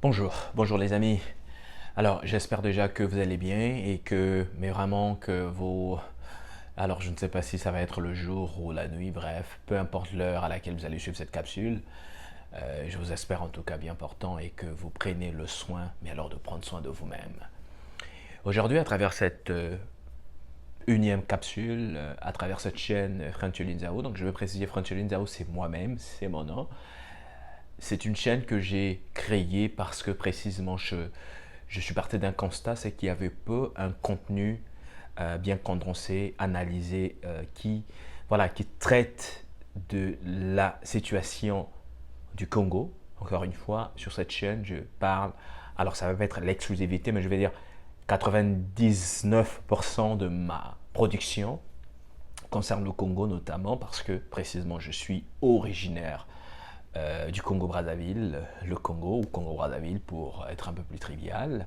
Bonjour les amis. Alors j'espère déjà que vous allez bien mais vraiment que alors je ne sais pas si ça va être le jour ou la nuit, bref, peu importe l'heure à laquelle vous allez suivre cette capsule, je vous espère en tout cas bien portant et que vous prenez le soin, mais alors de prendre soin de vous-même. Aujourd'hui à travers cette unième capsule, à travers cette chaîne Franchelin Zhao, donc je veux préciser Franchelin Zhao c'est moi-même, c'est mon nom. C'est une chaîne que j'ai créée parce que précisément je suis parti d'un constat, c'est qu'il y avait peu un contenu bien condensé, analysé, qui traite de la situation du Congo. Encore une fois, sur cette chaîne, je parle, alors ça va pas être l'exclusivité, mais je vais dire 99% de ma production concerne le Congo notamment parce que précisément je suis originaire du Congo-Brazzaville, le Congo ou Congo-Brazzaville pour être un peu plus trivial.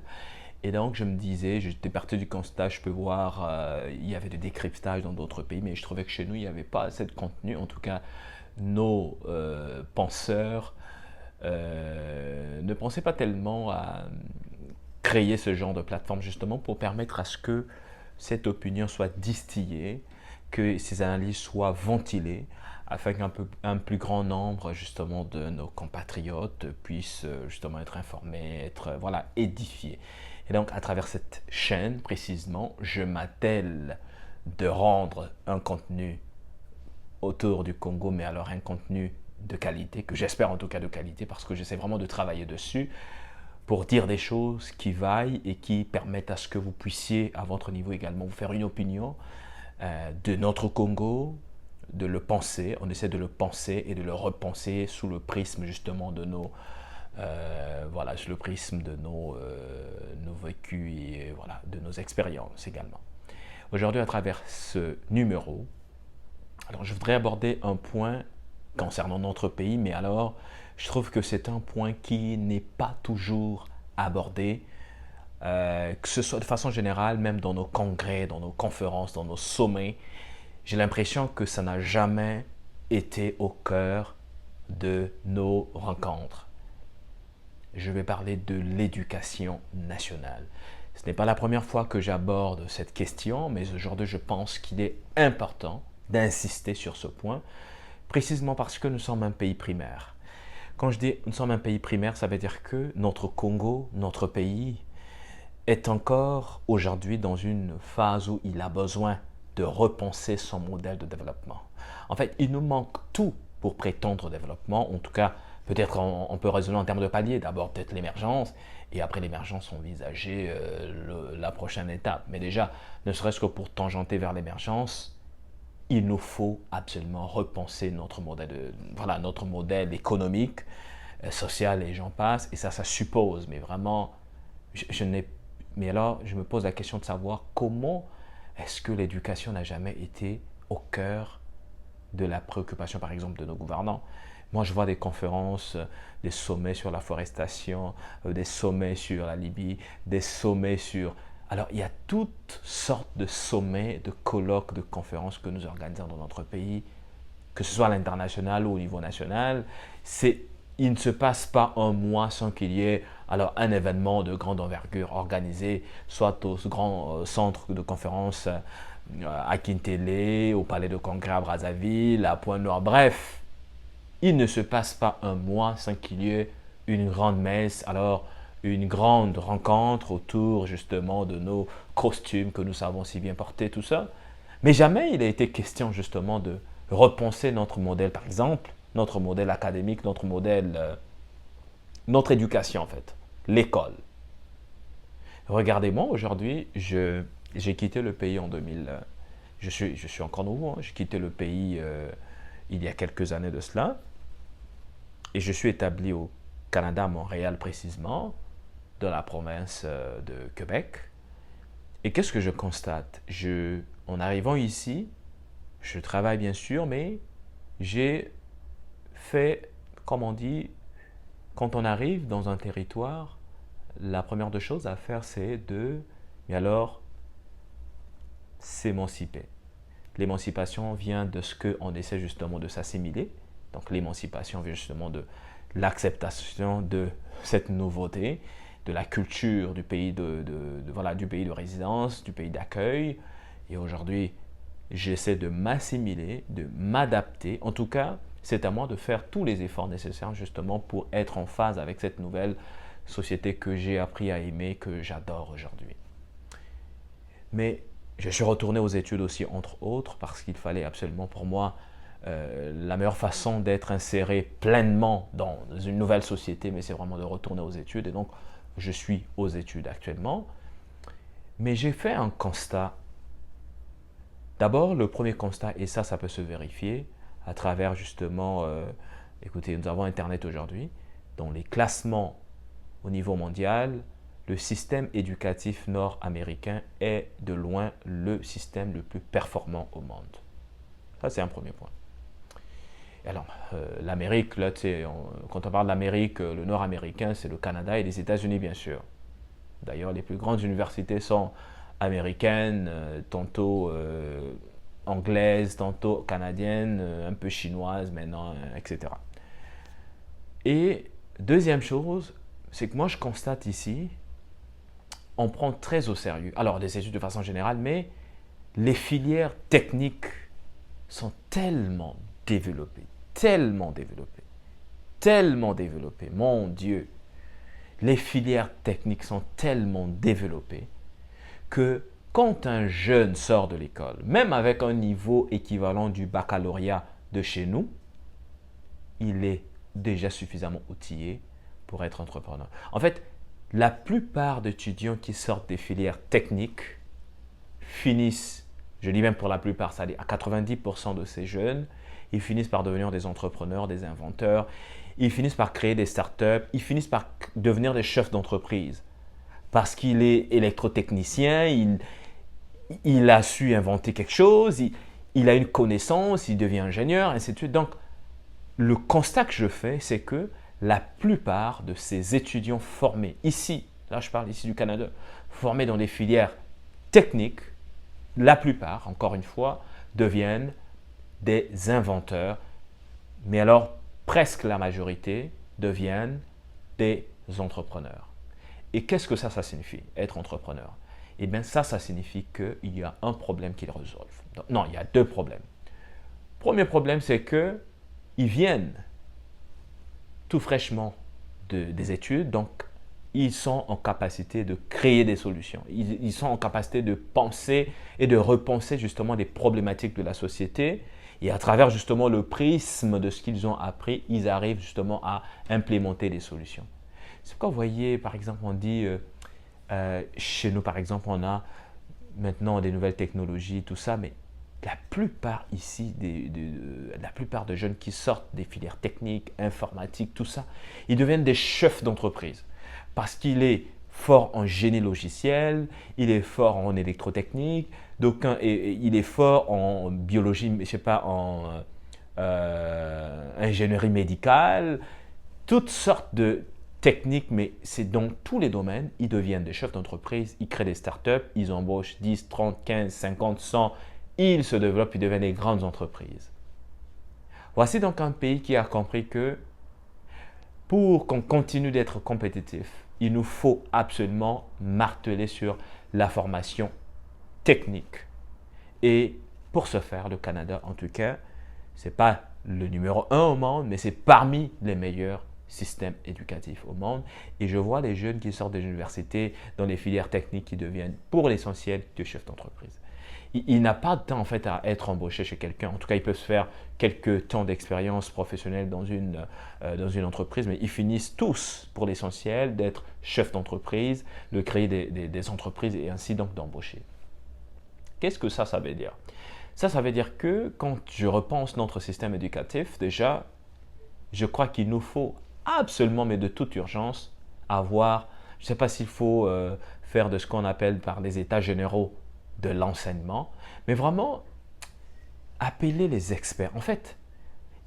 Et donc je me disais, j'étais parti du constat, je peux voir, il y avait des décryptages dans d'autres pays, mais je trouvais que chez nous, il n'y avait pas assez de contenu. En tout cas, nos penseurs ne pensaient pas tellement à créer ce genre de plateforme justement pour permettre à ce que cette opinion soit distillée, que ces analyses soient ventilées, afin qu'un plus grand nombre justement de nos compatriotes puissent justement être informés, être édifiés. Et donc à travers cette chaîne précisément, je m'attelle de rendre un contenu autour du Congo, mais alors un contenu de qualité, que j'espère en tout cas de qualité, parce que j'essaie vraiment de travailler dessus pour dire des choses qui vaillent et qui permettent à ce que vous puissiez, à votre niveau également, vous faire une opinion de notre Congo, de le penser. On essaie de le penser et de le repenser sous le prisme justement de sous le prisme de nos vécus et de nos expériences également. Aujourd'hui, à travers ce numéro, alors je voudrais aborder un point concernant notre pays, mais alors je trouve que c'est un point qui n'est pas toujours abordé, que ce soit de façon générale, même dans nos congrès, dans nos conférences, dans nos sommets. J'ai l'impression que ça n'a jamais été au cœur de nos rencontres. Je vais parler de l'éducation nationale. Ce n'est pas la première fois que j'aborde cette question, mais aujourd'hui je pense qu'il est important d'insister sur ce point, précisément parce que nous sommes un pays primaire. Quand je dis nous sommes un pays primaire, ça veut dire que notre Congo, notre pays, est encore aujourd'hui dans une phase où il a besoin de repenser son modèle de développement. En fait, il nous manque tout pour prétendre au développement. En tout cas, peut-être on peut raisonner en termes de paliers. D'abord, peut-être l'émergence, et après l'émergence, envisager la prochaine étape. Mais déjà, ne serait-ce que pour tangenter vers l'émergence, il nous faut absolument repenser notre modèle économique, social et j'en passe. Et ça suppose, mais vraiment, je n'ai mais alors, je me pose la question de savoir comment est-ce que l'éducation n'a jamais été au cœur de la préoccupation, par exemple, de nos gouvernants. Moi, je vois des conférences, des sommets sur la forestation, des sommets sur la Libye, des sommets sur... Alors, il y a toutes sortes de sommets, de colloques, de conférences que nous organisons dans notre pays, que ce soit à l'international ou au niveau national. Il ne se passe pas un mois sans qu'il y ait alors un événement de grande envergure organisé, soit au grand centre de conférence à Kintélé, au palais de congrès à Brazzaville, à Pointe-Noire. Bref, il ne se passe pas un mois sans qu'il y ait une grande messe, alors une grande rencontre autour justement de nos costumes que nous savons si bien porter, tout ça. Mais jamais il a été question justement de repenser notre modèle, par exemple, notre modèle académique, notre éducation en fait, l'école. Regardez-moi, aujourd'hui, j'ai quitté le pays en 2000. Je suis encore nouveau, hein, j'ai quitté le pays il y a quelques années de cela. Et je suis établi au Canada, à Montréal précisément, dans la province de Québec. Et qu'est-ce que je constate? En arrivant ici, je travaille bien sûr, mais j'ai fait, comme on dit, quand on arrive dans un territoire, la première des choses à faire, c'est mais alors, s'émanciper. L'émancipation vient de ce qu'on essaie justement de s'assimiler. Donc l'émancipation vient justement de l'acceptation de cette nouveauté, de la culture du pays voilà, du pays de résidence, du pays d'accueil. Et aujourd'hui, j'essaie de m'assimiler, de m'adapter. En tout cas, c'est à moi de faire tous les efforts nécessaires justement pour être en phase avec cette nouvelle société que j'ai appris à aimer, que j'adore aujourd'hui. Mais je suis retourné aux études aussi, entre autres, parce qu'il fallait absolument pour moi la meilleure façon d'être inséré pleinement dans une nouvelle société, mais c'est vraiment de retourner aux études. Et donc, je suis aux études actuellement. Mais j'ai fait un constat. D'abord, le premier constat, et ça peut se vérifier à travers justement, écoutez, nous avons Internet aujourd'hui, dans les classements au niveau mondial, le système éducatif nord-américain est de loin le système le plus performant au monde. Ça, c'est un premier point. Alors, l'Amérique, là, quand on parle d'Amérique, le nord-américain, c'est le Canada et les États-Unis, bien sûr. D'ailleurs, les plus grandes universités sont américaines, tantôt anglaises, tantôt canadiennes, un peu chinoises maintenant, etc. Et deuxième chose, c'est que moi, je constate ici, on prend très au sérieux, alors les études de façon générale, mais les filières techniques sont tellement développées, tellement développées, tellement développées, mon Dieu. Les filières techniques sont tellement développées que quand un jeune sort de l'école, même avec un niveau équivalent du baccalauréat de chez nous, il est déjà suffisamment outillé pour être entrepreneur. En fait, la plupart d'étudiants qui sortent des filières techniques finissent, je dis même pour la plupart, c'est-à-dire à 90% de ces jeunes, ils finissent par devenir des entrepreneurs, des inventeurs, ils finissent par créer des startups, ils finissent par devenir des chefs d'entreprise. Parce qu'il est électrotechnicien, il a su inventer quelque chose, il a une connaissance, il devient ingénieur, ainsi de suite. Donc, le constat que je fais, c'est que la plupart de ces étudiants formés ici, là je parle ici du Canada, formés dans des filières techniques, la plupart, encore une fois, deviennent des inventeurs, mais alors presque la majorité deviennent des entrepreneurs. Et qu'est-ce que ça signifie, être entrepreneur? Eh bien ça signifie qu'il y a un problème qu'ils résolvent. Non, il y a deux problèmes. Premier problème, c'est qu'ils viennent tout fraîchement des études, donc ils sont en capacité de créer des solutions. Ils sont en capacité de penser et de repenser justement des problématiques de la société. Et à travers justement le prisme de ce qu'ils ont appris, ils arrivent justement à implémenter des solutions. C'est pourquoi vous voyez, par exemple, on dit, chez nous par exemple, on a maintenant des nouvelles technologies, tout ça, mais la plupart ici, la plupart de jeunes qui sortent des filières techniques, informatiques, tout ça, ils deviennent des chefs d'entreprise. Parce qu'il est fort en génie logiciel, il est fort en électrotechnique, il est fort en biologie, je sais pas, en ingénierie médicale, toutes sortes de techniques, mais c'est dans tous les domaines, ils deviennent des chefs d'entreprise, ils créent des startups, ils embauchent 10, 30, 15, 50, 100, ils se développent, ils deviennent des grandes entreprises. Voici donc un pays qui a compris que pour qu'on continue d'être compétitif, il nous faut absolument marteler sur la formation technique. Et pour ce faire, le Canada, en tout cas, ce n'est pas le numéro 1 au monde, mais c'est parmi les meilleurs systèmes éducatifs au monde. Et je vois les jeunes qui sortent des universités dans les filières techniques qui deviennent, pour l'essentiel, des chefs d'entreprise. Il n'a pas de temps en fait à être embauché chez quelqu'un. En tout cas, ils peuvent se faire quelques temps d'expérience professionnelle dans une entreprise, mais ils finissent tous, pour l'essentiel, d'être chefs d'entreprise, de créer des entreprises et ainsi donc d'embaucher. Qu'est-ce que ça veut dire? Ça veut dire que quand je repense notre système éducatif, déjà, je crois qu'il nous faut absolument, mais de toute urgence, avoir, je ne sais pas s'il faut faire de ce qu'on appelle par les états généraux de l'enseignement, mais vraiment appeler les experts. En fait,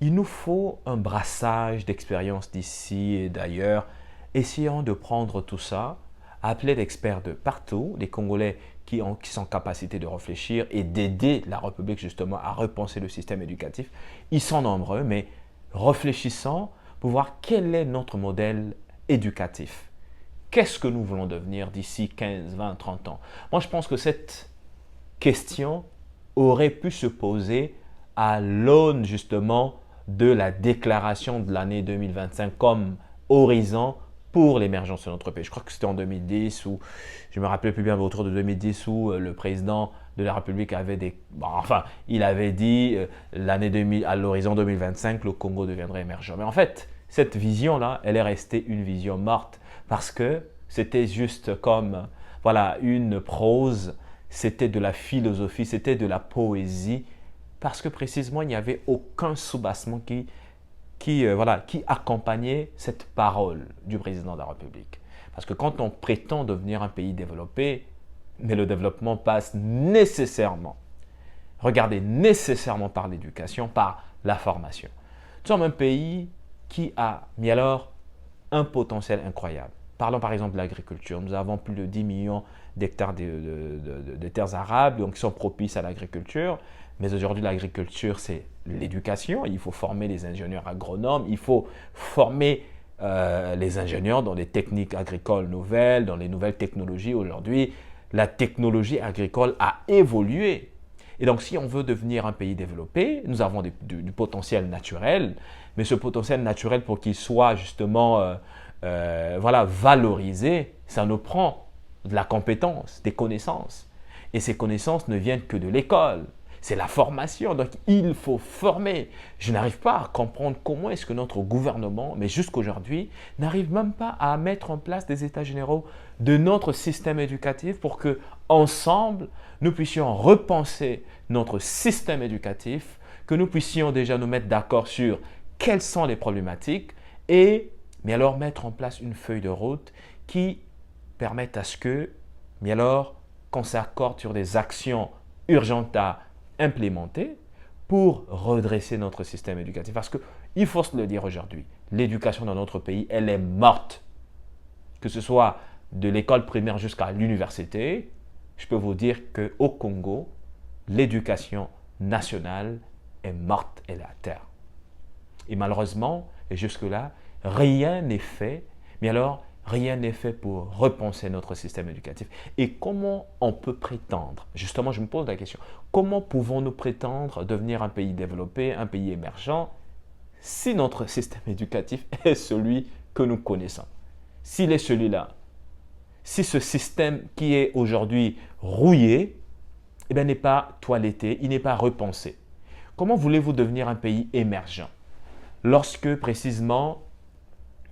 il nous faut un brassage d'expériences d'ici et d'ailleurs. Essayons de prendre tout ça, appeler d'experts de partout, des Congolais qui sont en capacité de réfléchir et d'aider la République justement à repenser le système éducatif. Ils sont nombreux, mais réfléchissons pour voir quel est notre modèle éducatif. Qu'est-ce que nous voulons devenir d'ici 15, 20, 30 ans? Moi, je pense que cette question aurait pu se poser à l'aune justement de la déclaration de l'année 2025 comme horizon pour l'émergence de notre pays. Je crois que c'était en 2010 ou je me rappelle plus bien autour de 2010 où le président de la République avait il avait dit l'année 2000 à l'horizon 2025 le Congo deviendrait émergent. Mais en fait, cette vision-là, elle est restée une vision morte parce que c'était juste comme voilà une prose, c'était de la philosophie, c'était de la poésie parce que précisément il n'y avait aucun soubassement qui accompagnait cette parole du président de la République. Parce que quand on prétend devenir un pays développé, mais le développement passe nécessairement, regardez, nécessairement par l'éducation, par la formation. Nous sommes un pays qui a mis alors un potentiel incroyable. Parlons par exemple de l'agriculture. Nous avons plus de 10 millions d'hectares de terres arables donc qui sont propices à l'agriculture. Mais aujourd'hui, l'agriculture, c'est l'éducation. Il faut former les ingénieurs agronomes. Il faut former les ingénieurs dans les techniques agricoles nouvelles, dans les nouvelles technologies. Aujourd'hui, la technologie agricole a évolué. Et donc, si on veut devenir un pays développé, nous avons du potentiel naturel. Mais ce potentiel naturel, pour qu'il soit justement valorisé, ça nous prend de la compétence, des connaissances. Et ces connaissances ne viennent que de l'école. C'est la formation, donc il faut former. Je n'arrive pas à comprendre comment est-ce que notre gouvernement, mais jusqu'aujourd'hui, n'arrive même pas à mettre en place des états généraux de notre système éducatif pour que, ensemble, nous puissions repenser notre système éducatif, que nous puissions déjà nous mettre d'accord sur quelles sont les problématiques mais alors mettre en place une feuille de route qui permette à ce que, qu'on s'accorde sur des actions urgentes à implémenter pour redresser notre système éducatif. Parce qu'il faut se le dire aujourd'hui, l'éducation dans notre pays, elle est morte. Que ce soit de l'école primaire jusqu'à l'université, je peux vous dire qu'au Congo, l'éducation nationale est morte, elle est à terre. Et malheureusement, et jusque-là, rien n'est fait, rien n'est fait pour repenser notre système éducatif. Et comment on peut prétendre, justement je me pose la question, comment pouvons-nous prétendre devenir un pays développé, un pays émergent, si notre système éducatif est celui que nous connaissons? S'il est celui-là, si ce système qui est aujourd'hui rouillé, n'est pas toiletté, il n'est pas repensé. Comment voulez-vous devenir un pays émergent lorsque précisément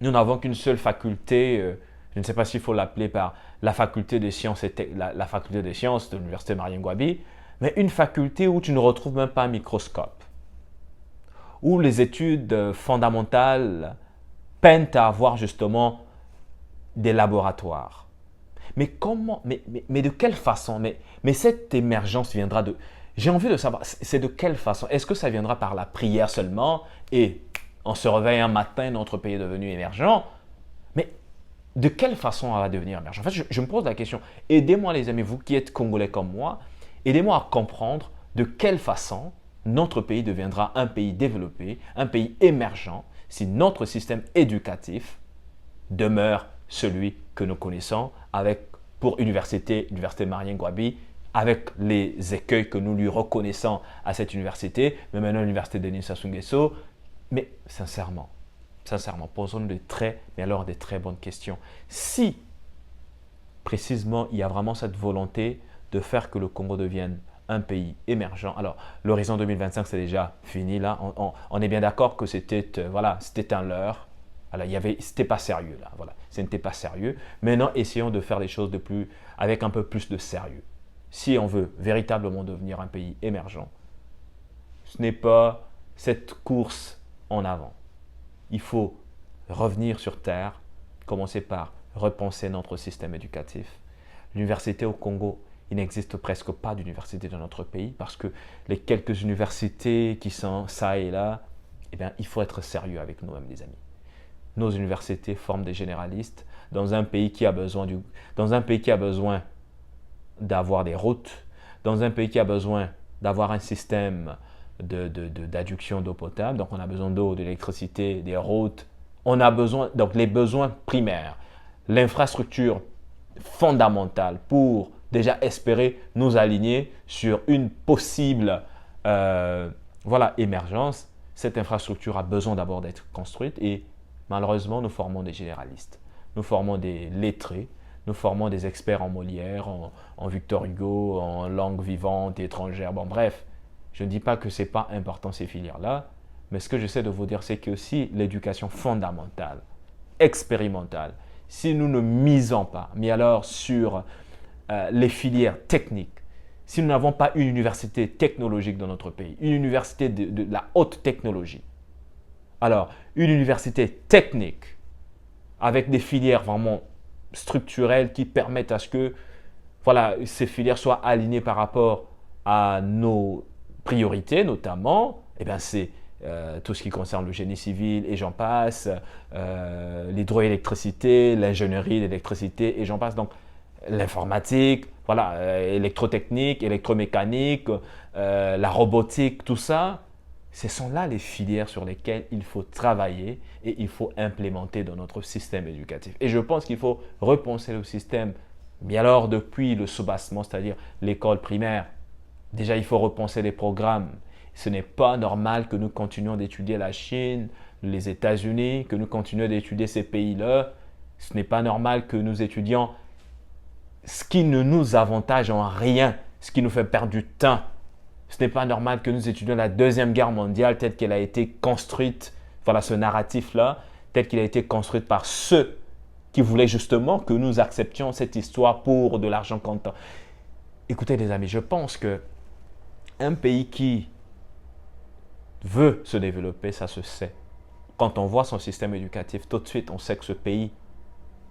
nous n'avons qu'une seule faculté, je ne sais pas s'il faut l'appeler par la faculté des sciences, la faculté des sciences de l'université Marien Ngouabi, mais une faculté où tu ne retrouves même pas un microscope, où les études fondamentales peinent à avoir justement des laboratoires. Mais comment, mais de quelle façon, mais cette émergence viendra de... J'ai envie de savoir, c'est de quelle façon? Est-ce que ça viendra par la prière seulement et on se réveille un matin, notre pays est devenu émergent? Mais de quelle façon on va devenir émergent? En fait, je me pose la question. Aidez-moi les amis, vous qui êtes congolais comme moi, aidez-moi à comprendre de quelle façon notre pays deviendra un pays développé, un pays émergent, si notre système éducatif demeure celui que nous connaissons avec, pour l'université Marien Ngouabi, avec les écueils que nous lui reconnaissons à cette université, mais maintenant l'université Denis Sassou Nguesso. Mais sincèrement, posons-nous des très bonnes questions. Si, précisément, il y a vraiment cette volonté de faire que le Congo devienne un pays émergent, alors l'horizon 2025, c'est déjà fini là. On est bien d'accord que c'était un leurre. Alors, c'était pas sérieux là. Voilà, ce n'était pas sérieux. Maintenant, essayons de faire les choses avec un peu plus de sérieux. Si on veut véritablement devenir un pays émergent, ce n'est pas cette course en avant. Il faut revenir sur terre, commencer par repenser notre système éducatif. L'université au Congo, il n'existe presque pas d'université dans notre pays parce que les quelques universités qui sont ça et là, il faut être sérieux avec nous-mêmes les amis. Nos universités forment des généralistes dans un pays qui a besoin d'avoir des routes, dans un pays qui a besoin d'avoir un système d'adduction d'eau potable. Donc, on a besoin d'eau, d'électricité, des routes, On a besoin, donc les besoins primaires, l'infrastructure fondamentale pour déjà espérer nous aligner sur une possible émergence. Cette infrastructure a besoin d'abord d'être construite et malheureusement, nous formons des généralistes. Nous formons des lettrés, nous formons des experts en Molière, en Victor Hugo, en langue vivante, étrangère. Bon, bref, je ne dis pas que ce n'est pas important ces filières-là, mais ce que j'essaie de vous dire, c'est que si l'éducation fondamentale, expérimentale, si nous ne misons pas, mais alors sur les filières techniques, si nous n'avons pas une université technologique dans notre pays, une université de la haute technologie, alors une université technique avec des filières vraiment structurelles qui permettent à ce que ces filières soient alignées par rapport à nos priorités, notamment, c'est tout ce qui concerne le génie civil et j'en passe, l'hydroélectricité, l'ingénierie d'électricité et j'en passe. Donc, l'informatique, électrotechnique, électromécanique, la robotique, tout ça, ce sont là les filières sur lesquelles il faut travailler et il faut implémenter dans notre système éducatif. Et je pense qu'il faut repenser le système, mais alors depuis le soubassement, c'est-à-dire l'école primaire, déjà il faut repenser les programmes. Ce n'est pas normal que nous continuions d'étudier la Chine, les États-Unis, que nous continuions d'étudier ces pays-là. Ce n'est pas normal que nous étudions ce qui ne nous avantage en rien, ce qui nous fait perdre du temps. Ce n'est pas normal que nous étudions la Deuxième Guerre mondiale telle qu'elle a été construite, ce narratif-là, tel qu'il a été construit par ceux qui voulaient justement que nous acceptions cette histoire pour de l'argent comptant. Écoutez les amis, je pense qu'un pays qui veut se développer, ça se sait. Quand on voit son système éducatif, tout de suite, on sait que ce pays,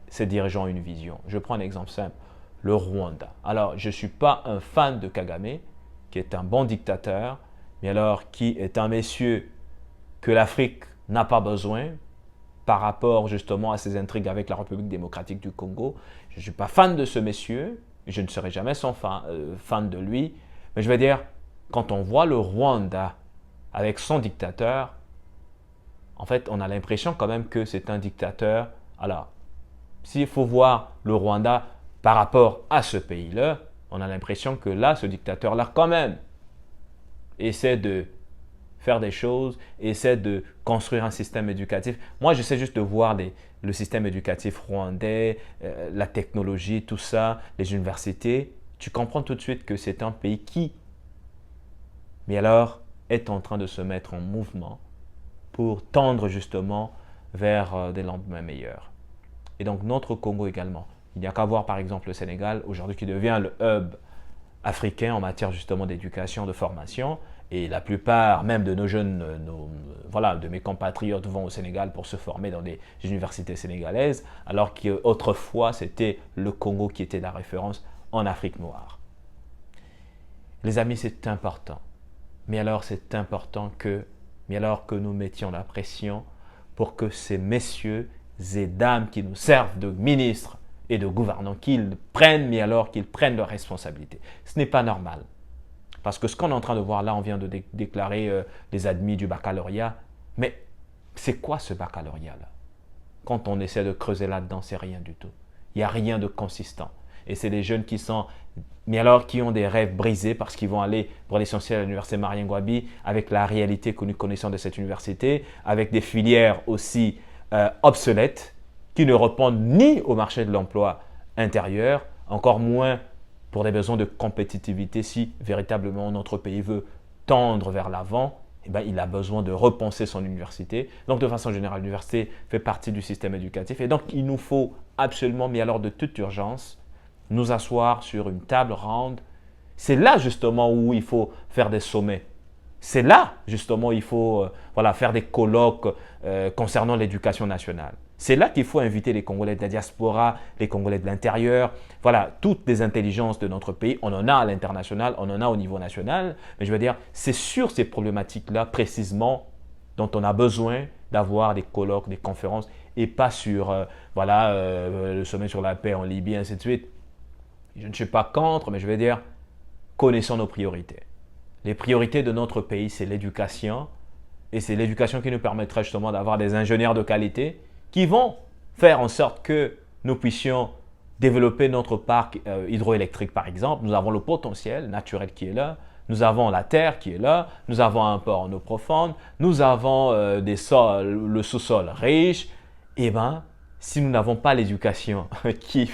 ses dirigeants ont une vision. Je prends un exemple simple, le Rwanda. Alors, je ne suis pas un fan de Kagame, qui est un bon dictateur, mais alors qui est un monsieur que l'Afrique n'a pas besoin par rapport justement à ses intrigues avec la République démocratique du Congo. Je ne suis pas fan de ce monsieur, je ne serai jamais fan de lui, mais je veux dire, quand on voit le Rwanda avec son dictateur, en fait, on a l'impression quand même que c'est un dictateur. Alors, s'il faut voir le Rwanda par rapport à ce pays-là, on a l'impression que là, ce dictateur-là, quand même, essaie de faire des choses, essaie de construire un système éducatif. Moi, j'essaie juste de voir le système éducatif rwandais, la technologie, tout ça, les universités. Tu comprends tout de suite que c'est un pays qui, mais alors, est en train de se mettre en mouvement pour tendre justement vers des lendemains meilleurs. Et donc, notre Congo également. Il n'y a qu'à voir par exemple le Sénégal, aujourd'hui qui devient le hub africain en matière justement d'éducation, de formation. Et la plupart même de nos jeunes, de mes compatriotes vont au Sénégal pour se former dans des universités sénégalaises, alors qu'autrefois c'était le Congo qui était la référence en Afrique noire. Les amis, c'est important. Mais alors c'est important que nous mettions la pression pour que ces messieurs et dames qui nous servent de ministres et de gouvernants, qu'ils prennent leurs responsabilités. Ce n'est pas normal. Parce que ce qu'on est en train de voir là, on vient de déclarer les admis du baccalauréat. Mais c'est quoi ce baccalauréat-là? Quand on essaie de creuser là-dedans, c'est rien du tout. Il n'y a rien de consistant. Et c'est des jeunes qui ont des rêves brisés parce qu'ils vont aller, pour l'essentiel, à l'université Marien-Ngouabi, avec la réalité que nous connaissons de cette université, avec des filières aussi obsolètes, qui ne répondent ni au marché de l'emploi intérieur, encore moins pour des besoins de compétitivité. Si véritablement notre pays veut tendre vers l'avant, il a besoin de repenser son université. Donc de façon générale, l'université fait partie du système éducatif. Et donc il nous faut absolument, mais alors de toute urgence, nous asseoir sur une table ronde. C'est là justement où il faut faire des sommets. C'est là justement où il faut faire des colloques concernant l'éducation nationale. C'est là qu'il faut inviter les Congolais de la diaspora, les Congolais de l'intérieur, toutes les intelligences de notre pays. On en a à l'international, on en a au niveau national. Mais je veux dire, c'est sur ces problématiques-là précisément dont on a besoin d'avoir des colloques, des conférences et pas sur le sommet sur la paix en Libye, et ainsi de suite. Je ne suis pas contre, mais je veux dire, connaissons nos priorités. Les priorités de notre pays, c'est l'éducation Et c'est l'éducation qui nous permettra justement d'avoir des ingénieurs de qualité qui vont faire en sorte que nous puissions développer notre parc hydroélectrique par exemple. Nous avons le potentiel naturel qui est là, nous avons la terre qui est là, nous avons un port en eau profonde, nous avons le sous-sol riche. Et bien, si nous n'avons pas l'éducation qui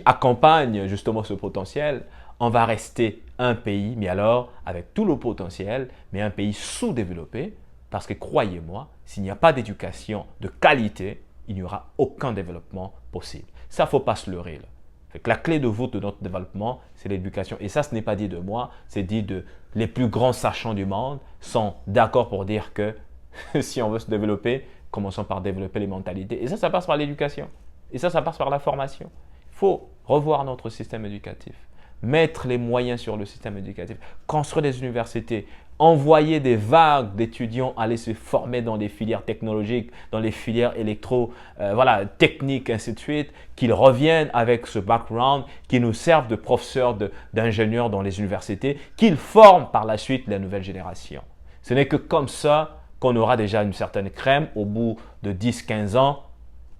accompagne justement ce potentiel, on va rester un pays, mais alors avec tout le potentiel, mais un pays sous-développé, parce que croyez-moi, s'il n'y a pas d'éducation de qualité, il n'y aura aucun développement possible. Ça, il ne faut pas se leurrer. Là. Fait que la clé de voûte de notre développement, c'est l'éducation. Et ça, ce n'est pas dit de moi, c'est dit de les plus grands sachants du monde sont d'accord pour dire que si on veut se développer, commençons par développer les mentalités. Et ça passe par l'éducation. Et ça passe par la formation. Il faut revoir notre système éducatif, mettre les moyens sur le système éducatif, construire des universités, envoyer des vagues d'étudiants aller se former dans des filières technologiques, dans les filières techniques, ainsi de suite, qu'ils reviennent avec ce background, qui nous servent de professeurs, d'ingénieurs dans les universités, qu'ils forment par la suite la nouvelle génération. Ce n'est que comme ça qu'on aura déjà une certaine crème. Au bout de 10-15 ans,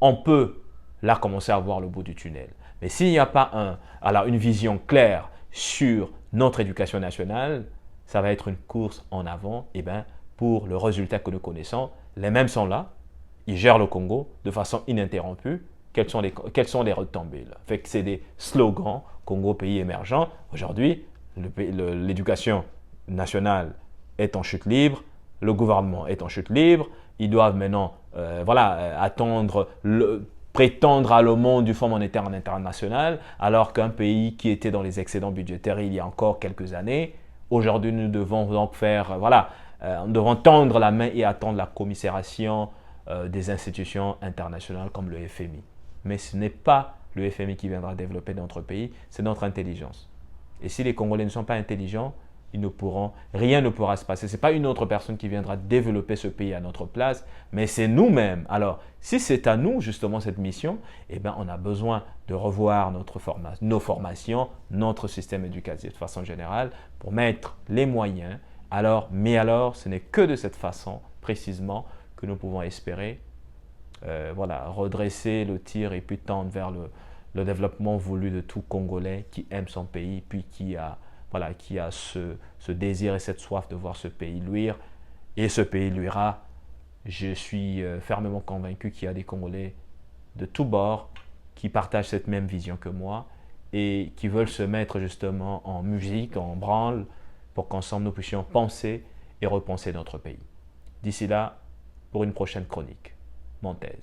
on peut là commencer à voir le bout du tunnel. Mais s'il n'y a pas une vision claire sur notre éducation nationale, ça va être une course en avant pour le résultat que nous connaissons. Les mêmes sont là, ils gèrent le Congo de façon ininterrompue. Quelles sont les retombées là? Fait que c'est des slogans, Congo pays émergent. Aujourd'hui, l'éducation nationale est en chute libre, le gouvernement est en chute libre, ils doivent maintenant prétendre à le monde du Fonds monétaire international, alors qu'un pays qui était dans les excédents budgétaires il y a encore quelques années, aujourd'hui nous devons donc nous devons tendre la main et attendre la commisération des institutions internationales comme le FMI. Mais ce n'est pas le FMI qui viendra développer notre pays, c'est notre intelligence. Et si les Congolais ne sont pas intelligents, rien ne pourra se passer. Ce n'est pas une autre personne qui viendra développer ce pays à notre place, mais c'est nous-mêmes. Alors, si c'est à nous justement cette mission, on a besoin de revoir nos formations, notre système éducatif de façon générale, pour mettre les moyens. Mais ce n'est que de cette façon, précisément, que nous pouvons espérer redresser le tir et puis tendre vers le développement voulu de tout Congolais qui aime son pays, puis qui a ce désir et cette soif de voir ce pays luire. Et ce pays luira. Je suis fermement convaincu qu'il y a des Congolais de tous bords qui partagent cette même vision que moi et qui veulent se mettre justement en musique, en branle, pour qu'ensemble nous puissions penser et repenser notre pays. D'ici là, pour une prochaine chronique. Montez.